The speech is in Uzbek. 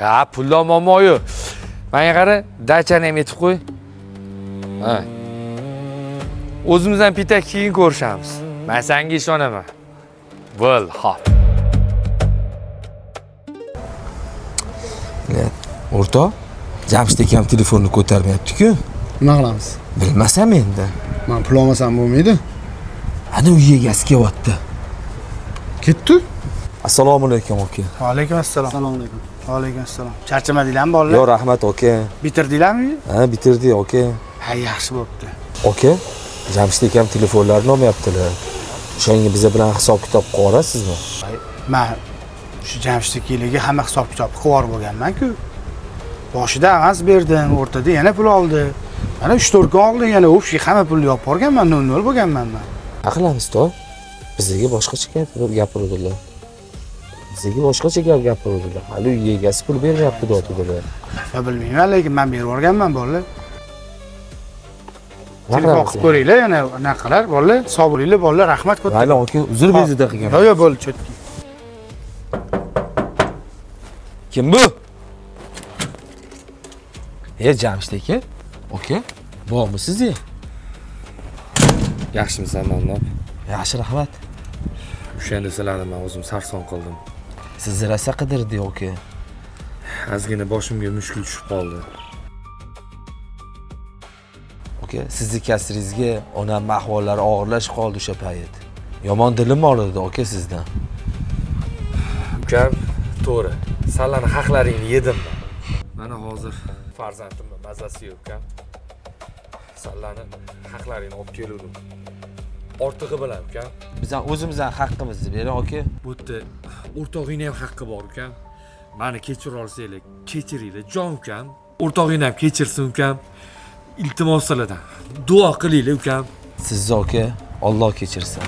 Ya pullo momoyu. Menga qara, dachani ham yetib qo'y. Ha. O'zimizdan pitak keyin ko'rishamiz. Men senga ishonaman. Bo'l, hop. O'rtoq, Jamshid akam telefonni ko'tarmayapti-ku. Nima qilamiz? Bilmasam endi. Men pul olmasam bo'lmaydi. Ana uy egasi kelyapti. Ketdi? Assalomu alaykum aka. Va alaykum assalom. Assalomu alaykum. Va alaykum assalom. Charchamadinglarmi bolalar? Yo, rahmat aka. Bitirdinglarmi? Ha, bitirdik aka. Ha, yaxshi bo'pti. Aka, Jamshid akam telefonlarini olmayaptilar. O'shanga biza bilan hisob-kitob qilib olasizmi? Men shu Jamshid akaliga hamma hisob-kitob qilib yuborib bo'lganman-ku. Boshida avans berdim, o'rtada yana pul oldi. Mana 3-4 kun oldin yana o'pshi hamma pulni yopib borganman, 0 bo'lganman men. Aqlamiz to. Bizga boshqacha gapiradilar. Bizga boshqacha gapiradilar. Hali uy egasi pul bermayapti deyaptilar. Ya bilmayman, lekin men berib yuborganman bolalar. Telefon qilib ko'ringlar, yana anaqalar bolalar, sog' bo'linglar bolalar, rahmat ko'p. Mayli aka, uzr bezida qilgan. Yo, bo'ldi, cho'tki. Kim bu? Jamshid aka. Aka, bormi siz-chi? Yaxshimisan, nomlab? Yaxshi, rahmat. O'shanda sizlarni men o'zim sarson qildim. Sizni rosa qidirdik aka. Ozgina boshimga mushkul tushib qoldi. Aka, sizni kasringizga onam ahvollari og'irlashib qoldi o'sha payt. Yomon dilim og'ridi aka sizdan. Ukam, to'g'ri. Sizlarning haqlaringni yedim men. Mana hozir farzandimni mazasi yo'q, ukam. Sizlarning haqlaringni olib keldim. Ortig'i bilan, ukam. Bizdan o'zimizdan haqqimizni bering aka. Bu yerda o'rtog'ingning ham haqqi bor, ukam. Meni kechira olsanglar, kechiringlar, jon ukam. O'rtog'ingni ham kechirsin, ukam. Iltimos sizlardan duo qilinglar, ukam. Sizni aka, Alloh kechirsin.